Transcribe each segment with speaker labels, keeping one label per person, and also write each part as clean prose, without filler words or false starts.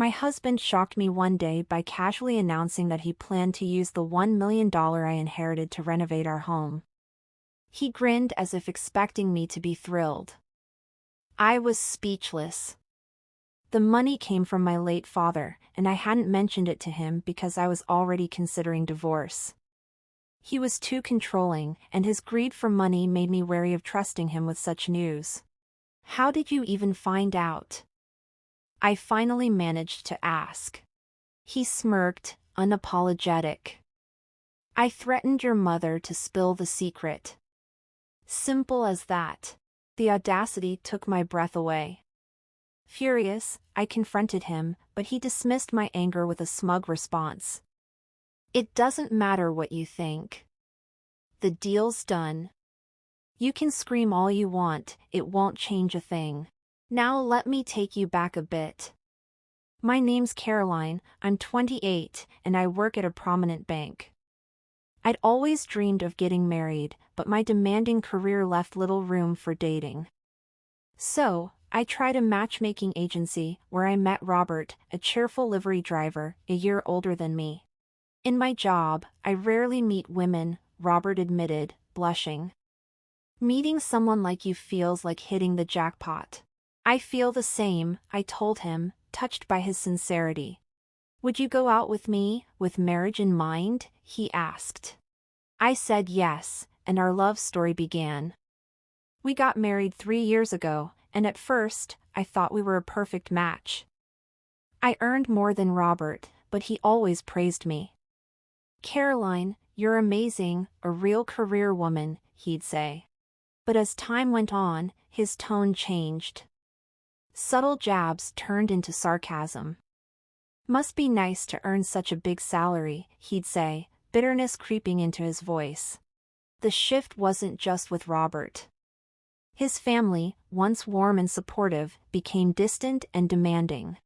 Speaker 1: My husband shocked me one day by casually announcing that he planned to use the $1 million I inherited to renovate our home. He grinned as if expecting me to be thrilled. I was speechless. The money came from my late father, and I hadn't mentioned it to him because I was already considering divorce. He was too controlling, and his greed for money made me wary of trusting him with such news. "How did you even find out?" I finally managed to ask. He smirked, unapologetic. "I threatened your mother to spill the secret." Simple as that. The audacity took my breath away. Furious, I confronted him, but he dismissed my anger with a smug response. "It doesn't matter what you think. The deal's done. You can scream all you want, it won't change a thing. Now let me take you back a bit. My name's Caroline, I'm 28, and I work at a prominent bank." I'd always dreamed of getting married, but my demanding career left little room for dating. So, I tried a matchmaking agency where I met Robert, a cheerful livery driver, a year older than me. "In my job, I rarely meet women," Robert admitted, blushing. "Meeting someone like you feels like hitting the jackpot." "I feel the same," I told him, touched by his sincerity. "Would you go out with me, with marriage in mind?" he asked. I said yes, and our love story began. We got married 3 years ago, and at first, I thought we were a perfect match. I earned more than Robert, but he always praised me. "Caroline, you're amazing, a real career woman," he'd say. But as time went on, his tone changed. Subtle jabs turned into sarcasm. "Must be nice to earn such a big salary," he'd say, bitterness creeping into his voice. The shift wasn't just with Robert. His family, once warm and supportive, became distant and demanding.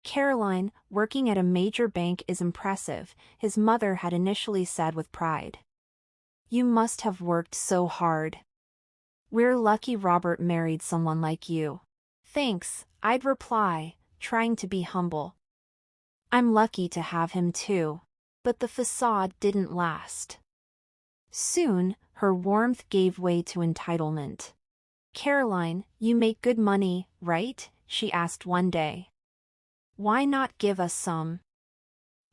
Speaker 1: "Caroline, working at a major bank is impressive," his mother had initially said with pride. "You must have worked so hard. We're lucky Robert married someone like you." "Thanks," I'd reply, trying to be humble. "I'm lucky to have him too." But the facade didn't last. Soon, her warmth gave way to entitlement. "Caroline, you make good money, right?" she asked one day. "Why not give us some?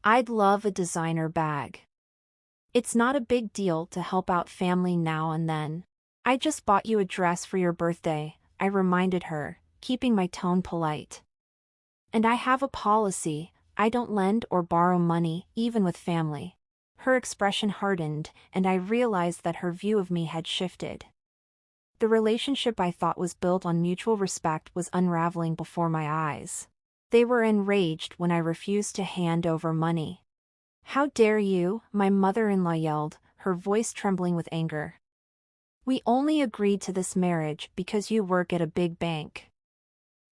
Speaker 1: I'd love a designer bag." "It's not a big deal to help out family now and then. I just bought you a dress for your birthday," I reminded her, keeping my tone polite. "And I have a policy, I don't lend or borrow money, even with family." Her expression hardened, and I realized that her view of me had shifted. The relationship I thought was built on mutual respect was unraveling before my eyes. They were enraged when I refused to hand over money. "How dare you?" my mother-in-law yelled, her voice trembling with anger. "We only agreed to this marriage because you work at a big bank.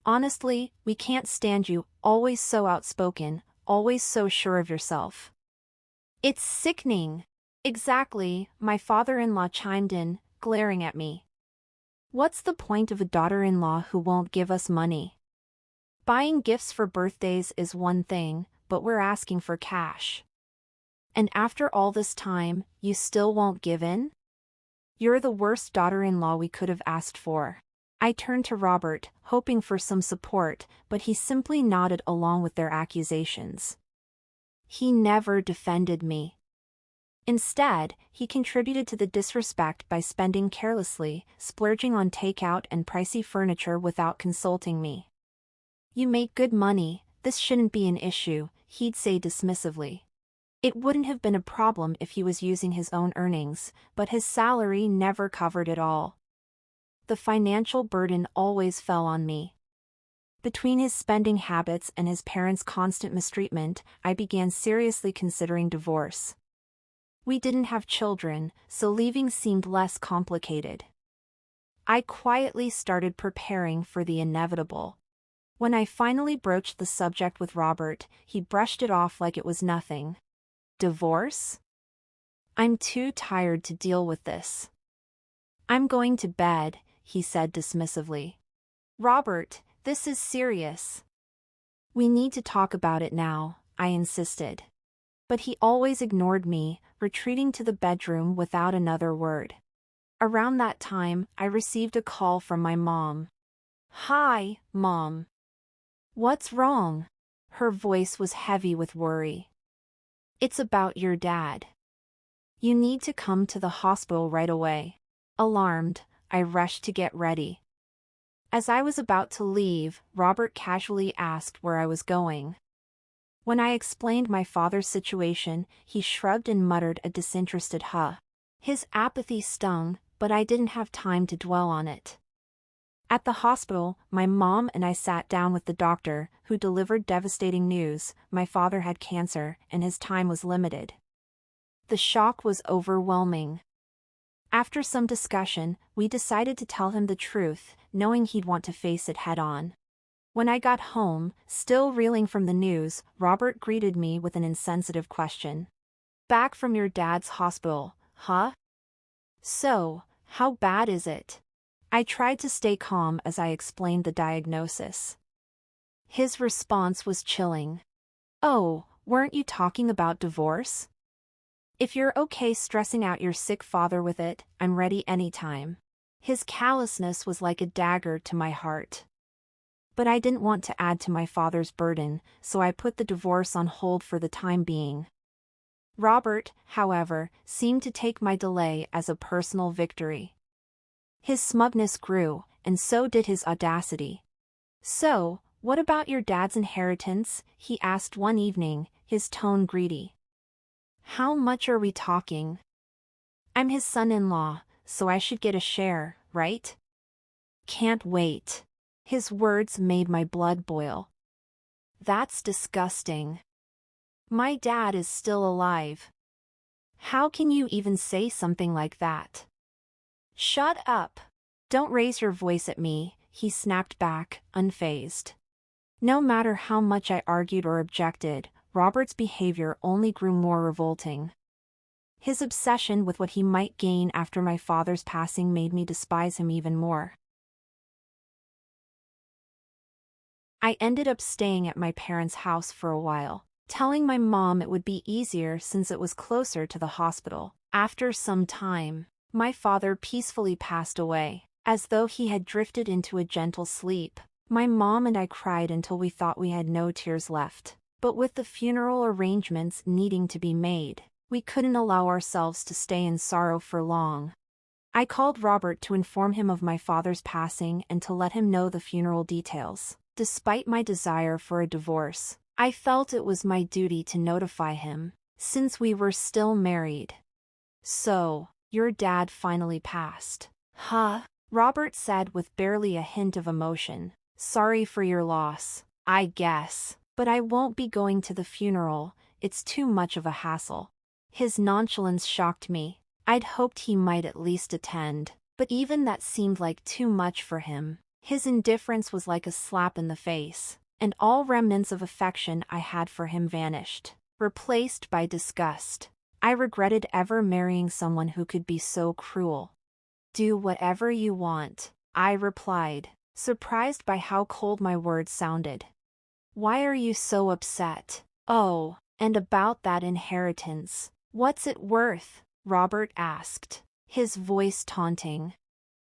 Speaker 1: Honestly, we can't stand you, always so outspoken, always so sure of yourself." "It's sickening." "Exactly," my father-in-law chimed in, glaring at me. "What's the point of a daughter-in-law who won't give us money? Buying gifts for birthdays is one thing, but we're asking for cash. And after all this time, you still won't give in? You're the worst daughter-in-law we could have asked for." I turned to Robert, hoping for some support, but he simply nodded along with their accusations. He never defended me. Instead, he contributed to the disrespect by spending carelessly, splurging on takeout and pricey furniture without consulting me. "You make good money, this shouldn't be an issue," he'd say dismissively. It wouldn't have been a problem if he was using his own earnings, but his salary never covered it all. The financial burden always fell on me. Between his spending habits and his parents' constant mistreatment, I began seriously considering divorce. We didn't have children, so leaving seemed less complicated. I quietly started preparing for the inevitable. When I finally broached the subject with Robert, he brushed it off like it was nothing. "Divorce? I'm too tired to deal with this. I'm going to bed," he said dismissively. "Robert, this is serious. We need to talk about it now, I insisted. But he always ignored me, retreating to the bedroom without another word. Around that time, I received a call from my mom. "Hi, Mom. What's wrong?" Her voice was heavy with worry. "It's about your dad. You need to come to the hospital right away." Alarmed, I rushed to get ready. As I was about to leave, Robert casually asked where I was going. When I explained my father's situation, he shrugged and muttered a disinterested huh. His apathy stung, but I didn't have time to dwell on it. At the hospital, my mom and I sat down with the doctor, who delivered devastating news: my father had cancer, and his time was limited. The shock was overwhelming. After some discussion, we decided to tell him the truth, knowing he'd want to face it head-on. When I got home, still reeling from the news, Robert greeted me with an insensitive question. "Back from your dad's hospital, huh? So, how bad is it?" I tried to stay calm as I explained the diagnosis. His response was chilling. "Oh, weren't you talking about divorce? If you're okay stressing out your sick father with it, I'm ready anytime." His callousness was like a dagger to my heart. But I didn't want to add to my father's burden, so I put the divorce on hold for the time being. Robert, however, seemed to take my delay as a personal victory. His smugness grew, and so did his audacity. "So, what about your dad's inheritance?" he asked one evening, his tone greedy. "How much are we talking? I'm his son-in-law, so I should get a share, right?" "Can't wait." His words made my blood boil. "That's disgusting. My dad is still alive. How can you even say something like that?" "Shut up. Don't raise your voice at me," he snapped back, unfazed. No matter how much I argued or objected, Robert's behavior only grew more revolting. His obsession with what he might gain after my father's passing made me despise him even more. I ended up staying at my parents' house for a while, telling my mom it would be easier since it was closer to the hospital. After some time, my father peacefully passed away, as though he had drifted into a gentle sleep. My mom and I cried until we thought we had no tears left, but with the funeral arrangements needing to be made, we couldn't allow ourselves to stay in sorrow for long. I called Robert to inform him of my father's passing and to let him know the funeral details. Despite my desire for a divorce, I felt it was my duty to notify him, since we were still married. "So, your dad finally passed, huh?" Robert said with barely a hint of emotion. "Sorry for your loss, I guess, but I won't be going to the funeral, it's too much of a hassle." His nonchalance shocked me. I'd hoped he might at least attend, but even that seemed like too much for him. His indifference was like a slap in the face, and all remnants of affection I had for him vanished, replaced by disgust. I regretted ever marrying someone who could be so cruel. "Do whatever you want," I replied, surprised by how cold my words sounded. "Why are you so upset?" "Oh, and about that inheritance, what's it worth?" Robert asked, his voice taunting.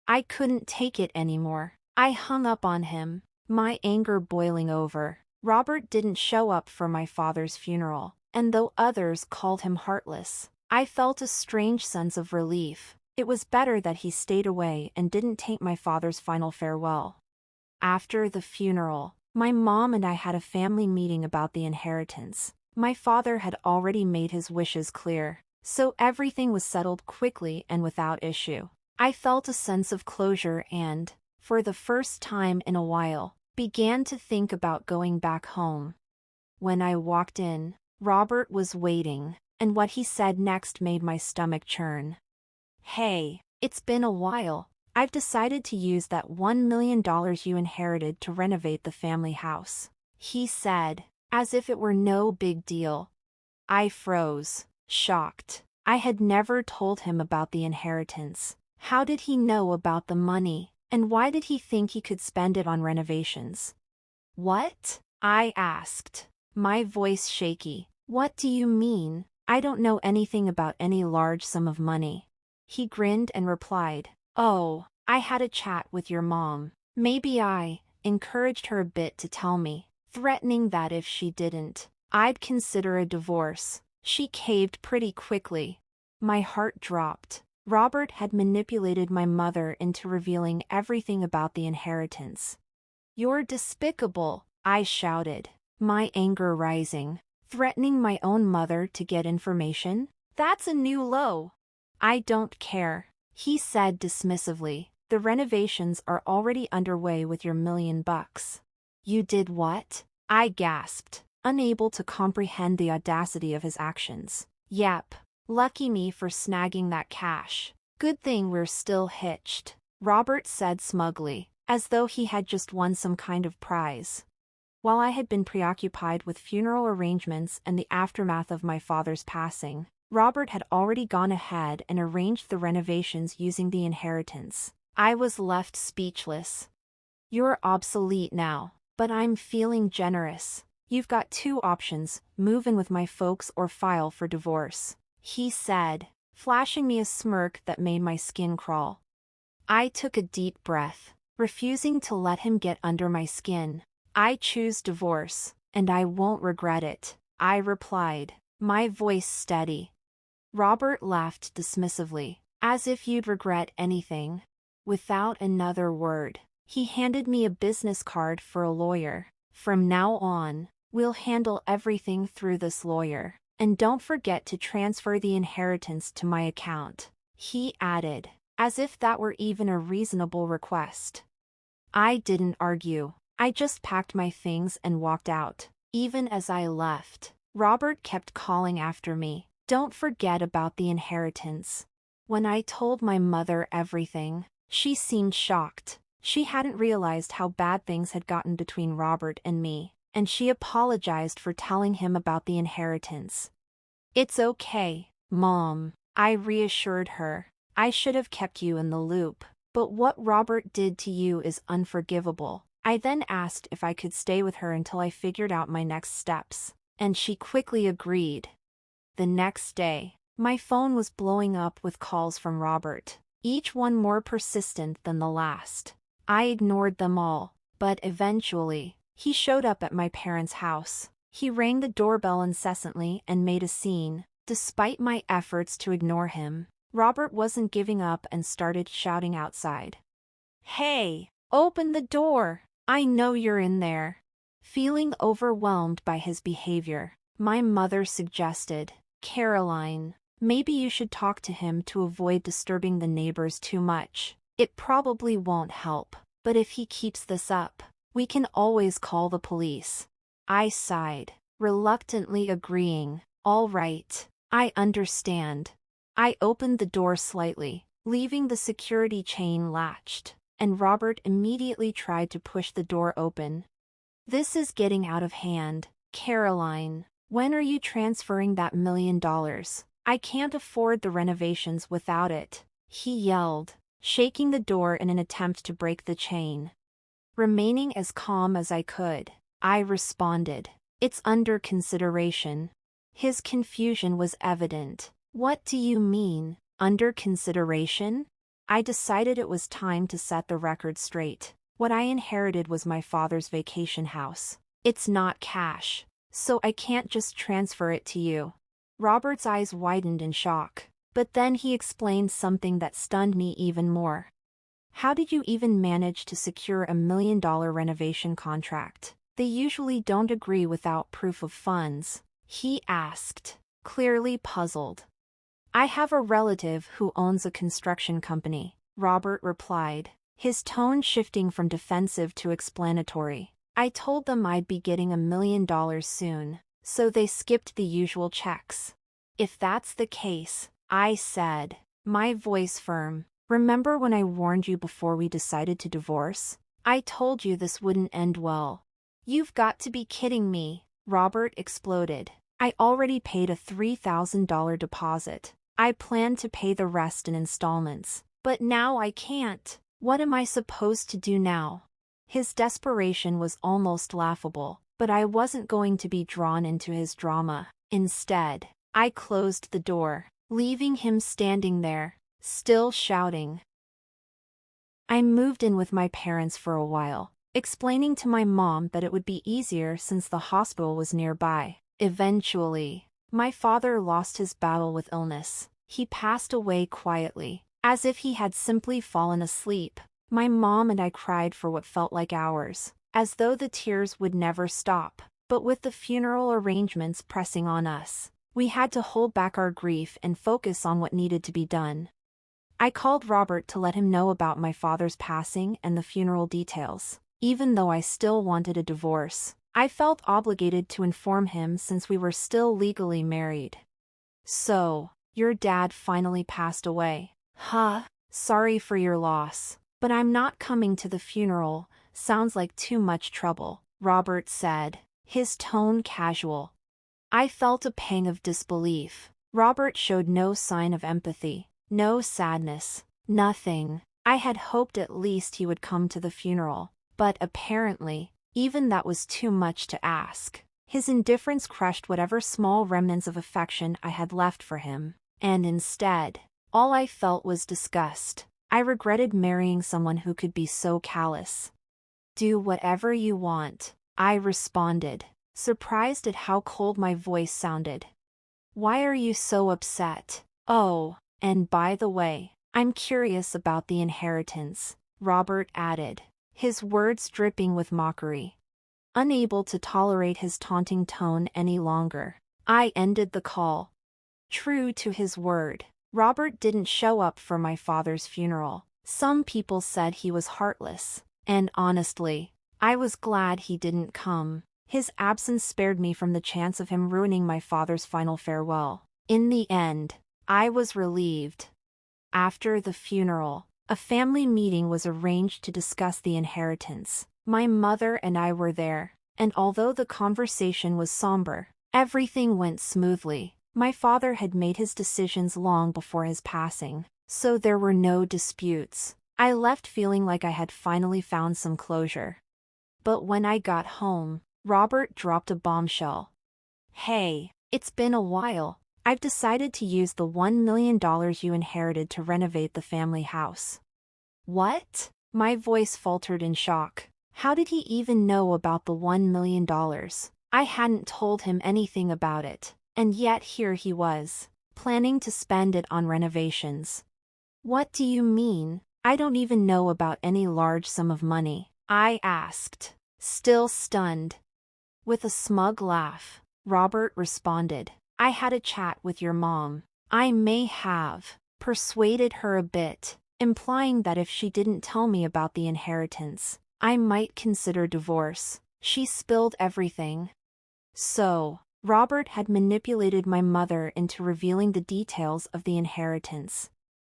Speaker 1: I couldn't take it anymore. I hung up on him, my anger boiling over. Robert didn't show up for my father's funeral, and though others called him heartless, I felt a strange sense of relief. It was better that he stayed away and didn't take my father's final farewell. After the funeral, my mom and I had a family meeting about the inheritance. My father had already made his wishes clear, so everything was settled quickly and without issue. I felt a sense of closure and, for the first time in a while, began to think about going back home. When I walked in, Robert was waiting, and what he said next made my stomach churn. "Hey, it's been a while. I've decided to use that $1 million you inherited to renovate the family house," he said, as if it were no big deal. I froze, shocked. I had never told him about the inheritance. How did he know about the money, and why did he think he could spend it on renovations? "What?" I asked, my voice shaky. What do you mean? I don't know anything about any large sum of money. He grinned and replied, oh, I had a chat with your mom. Maybe I encouraged her a bit to tell me, threatening that if she didn't, I'd consider a divorce. She caved pretty quickly. My heart dropped. Robert had manipulated my mother into revealing everything about the inheritance. You're despicable, I shouted, my anger rising. Threatening my own mother to get information? That's a new low. I don't care, he said dismissively. The renovations are already underway with your $1 million. You did what? I gasped, unable to comprehend the audacity of his actions. Yep. Lucky me for snagging that cash. Good thing we're still hitched, Robert said smugly, as though he had just won some kind of prize. While I had been preoccupied with funeral arrangements and the aftermath of my father's passing, Robert had already gone ahead and arranged the renovations using the inheritance. I was left speechless. You're obsolete now, but I'm feeling generous. You've got two options, move in with my folks or file for divorce, he said, flashing me a smirk that made my skin crawl. I took a deep breath, refusing to let him get under my skin. I choose divorce, and I won't regret it, I replied, my voice steady. Robert laughed dismissively, as if you'd regret anything. Without another word, he handed me a business card for a lawyer. From now on, we'll handle everything through this lawyer, and don't forget to transfer the inheritance to my account, he added, as if that were even a reasonable request. I didn't argue. I just packed my things and walked out. Even as I left, Robert kept calling after me, don't forget about the inheritance. When I told my mother everything, she seemed shocked. She hadn't realized how bad things had gotten between Robert and me, and she apologized for telling him about the inheritance. It's okay, Mom, I reassured her. I should have kept you in the loop, but what Robert did to you is unforgivable. I then asked if I could stay with her until I figured out my next steps, and she quickly agreed. The next day, my phone was blowing up with calls from Robert, each one more persistent than the last. I ignored them all, but eventually, he showed up at my parents' house. He rang the doorbell incessantly and made a scene. Despite my efforts to ignore him, Robert wasn't giving up and started shouting outside. Hey, open the door! I know you're in there. Feeling overwhelmed by his behavior, my mother suggested, Caroline, maybe you should talk to him to avoid disturbing the neighbors too much. It probably won't help, but if he keeps this up, we can always call the police. I sighed, reluctantly agreeing. All right, I understand. I opened the door slightly, leaving the security chain latched, and Robert immediately tried to push the door open. This is getting out of hand, Caroline. When are you transferring that $1 million? I can't afford the renovations without it, he yelled, shaking the door in an attempt to break the chain. Remaining as calm as I could, I responded, it's under consideration. His confusion was evident. What do you mean, under consideration? I decided it was time to set the record straight. What I inherited was my father's vacation house. It's not cash, so I can't just transfer it to you. Robert's eyes widened in shock, but then he explained something that stunned me even more. How did you even manage to secure a $1 million renovation contract? They usually don't agree without proof of funds, he asked, clearly puzzled. I have a relative who owns a construction company, Robert replied, his tone shifting from defensive to explanatory. I told them I'd be getting $1 million soon, so they skipped the usual checks. If that's the case, I said, my voice firm, remember when I warned you before we decided to divorce? I told you this wouldn't end well. You've got to be kidding me, Robert exploded. I already paid a $3,000 deposit. I planned to pay the rest in installments, but now I can't. What am I supposed to do now? His desperation was almost laughable. But I wasn't going to be drawn into his drama. Instead, I closed the door, leaving him standing there, still shouting. I moved in with my parents for a while, explaining to my mom that it would be easier since the hospital was nearby. Eventually, my father lost his battle with illness. He passed away quietly, as if he had simply fallen asleep. My mom and I cried for what felt like hours, as though the tears would never stop. But with the funeral arrangements pressing on us, we had to hold back our grief and focus on what needed to be done. I called Robert to let him know about my father's passing and the funeral details. Even though I still wanted a divorce, I felt obligated to inform him since we were still legally married. "So, your dad finally passed away. Huh? Sorry for your loss, but I'm not coming to the funeral. Sounds like too much trouble," Robert said, his tone casual. I felt a pang of disbelief. Robert showed no sign of empathy. No sadness, nothing. I had hoped at least he would come to the funeral, but apparently, even that was too much to ask. His indifference crushed whatever small remnants of affection I had left for him, and instead, all I felt was disgust. I regretted marrying someone who could be so callous. "Do whatever you want," I responded, surprised at how cold my voice sounded. "Why are you so upset? Oh, and by the way, I'm curious about the inheritance," Robert added, his words dripping with mockery. Unable to tolerate his taunting tone any longer, I ended the call. True to his word, Robert didn't show up for my father's funeral. Some people said he was heartless, and honestly, I was glad he didn't come. His absence spared me from the chance of him ruining my father's final farewell. In the end, I was relieved. After the funeral, a family meeting was arranged to discuss the inheritance. My mother and I were there, and although the conversation was somber, everything went smoothly. My father had made his decisions long before his passing, so there were no disputes. I left feeling like I had finally found some closure. But when I got home, Robert dropped a bombshell. "Hey, it's been a while. I've decided to use the $1 million you inherited to renovate the family house." "What?" My voice faltered in shock. How did he even know about the $1 million? I hadn't told him anything about it, and yet here he was, planning to spend it on renovations. "What do you mean? I don't even know about any large sum of money," I asked, still stunned. With a smug laugh, Robert responded, "I had a chat with your mom. I may have persuaded her a bit, implying that if she didn't tell me about the inheritance, I might consider divorce. She spilled everything." So, Robert had manipulated my mother into revealing the details of the inheritance.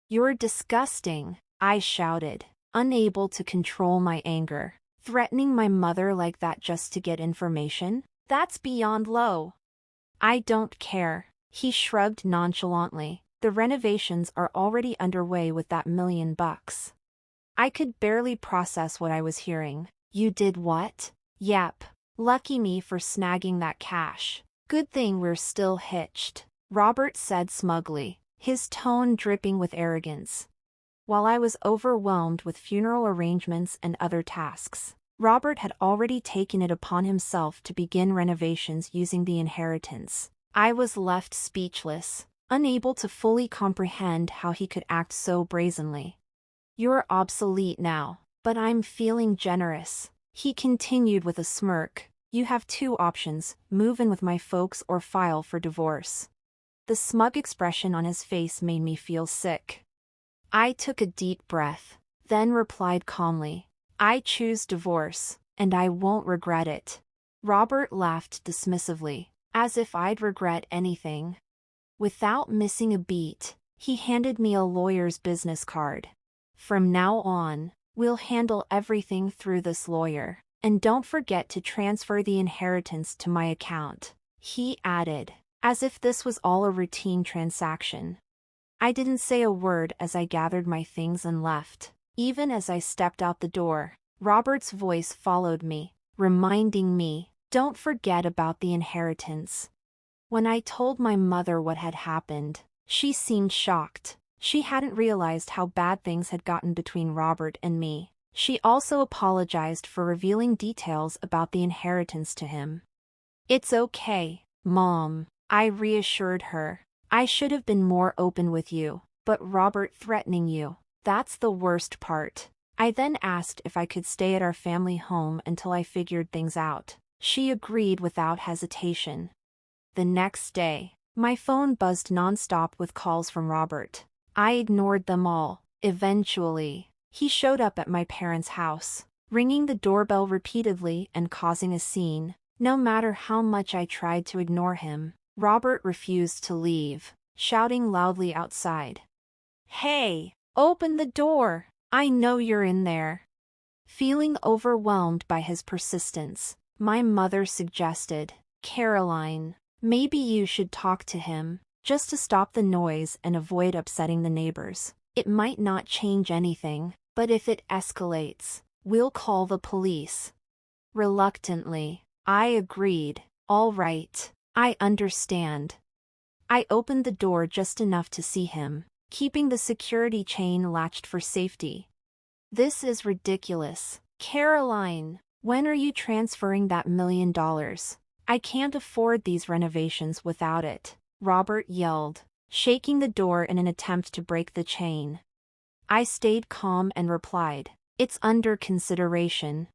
Speaker 1: "You're disgusting," I shouted, unable to control my anger. "Threatening my mother like that just to get information? That's beyond low." "I don't care," he shrugged nonchalantly. "The renovations are already underway with that $1 million. I could barely process what I was hearing. "You did what?" "Yep. Lucky me for snagging that cash. Good thing we're still hitched," Robert said smugly, his tone dripping with arrogance. While I was overwhelmed with funeral arrangements and other tasks, Robert had already taken it upon himself to begin renovations using the inheritance. I was left speechless, unable to fully comprehend how he could act so brazenly. "You're obsolete now, but I'm feeling generous," he continued with a smirk. "You have two options: move in with my folks or file for divorce." The smug expression on his face made me feel sick. I took a deep breath, then replied calmly, "I choose divorce, and I won't regret it." Robert laughed dismissively, as if I'd regret anything. Without missing a beat, he handed me a lawyer's business card. "From now on, we'll handle everything through this lawyer, and don't forget to transfer the inheritance to my account," he added, as if this was all a routine transaction. I didn't say a word as I gathered my things and left. Even as I stepped out the door, Robert's voice followed me, reminding me, Don't forget about the inheritance. When I told my mother what had happened, she seemed shocked. She hadn't realized how bad things had gotten between Robert and me. She also apologized for revealing details about the inheritance to him. It's okay, Mom, I reassured her. I should have been more open with you, but Robert threatening you, that's the worst part. I then asked if I could stay at our family home until I figured things out. She agreed without hesitation. The next day, my phone buzzed nonstop with calls from Robert. I ignored them all. Eventually, he showed up at my parents' house, ringing the doorbell repeatedly and causing a scene. No matter how much I tried to ignore him, Robert refused to leave, shouting loudly outside. "Hey, open the door! I know you're in there." Feeling overwhelmed by his persistence, my mother suggested, "Caroline, maybe you should talk to him, just to stop the noise and avoid upsetting the neighbors. It might not change anything, but if it escalates, we'll call the police." Reluctantly, I agreed. "All right, I understand." I opened the door just enough to see him, keeping the security chain latched for safety. "This is ridiculous. Caroline, when are you transferring that $1 million? I can't afford these renovations without it," Robert yelled, shaking the door in an attempt to break the chain. I stayed calm and replied, "It's under consideration."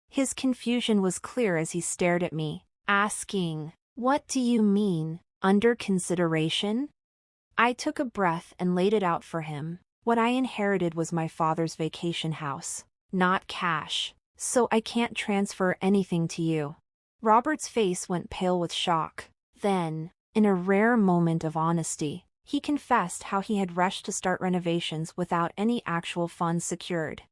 Speaker 1: His confusion was clear as he stared at me, asking, "What do you mean, under consideration?" I took a breath and laid it out for him. What I inherited was my father's vacation house, not cash, so I can't transfer anything to you. Robert's face went pale with shock. Then, in a rare moment of honesty, he confessed how he had rushed to start renovations without any actual funds secured.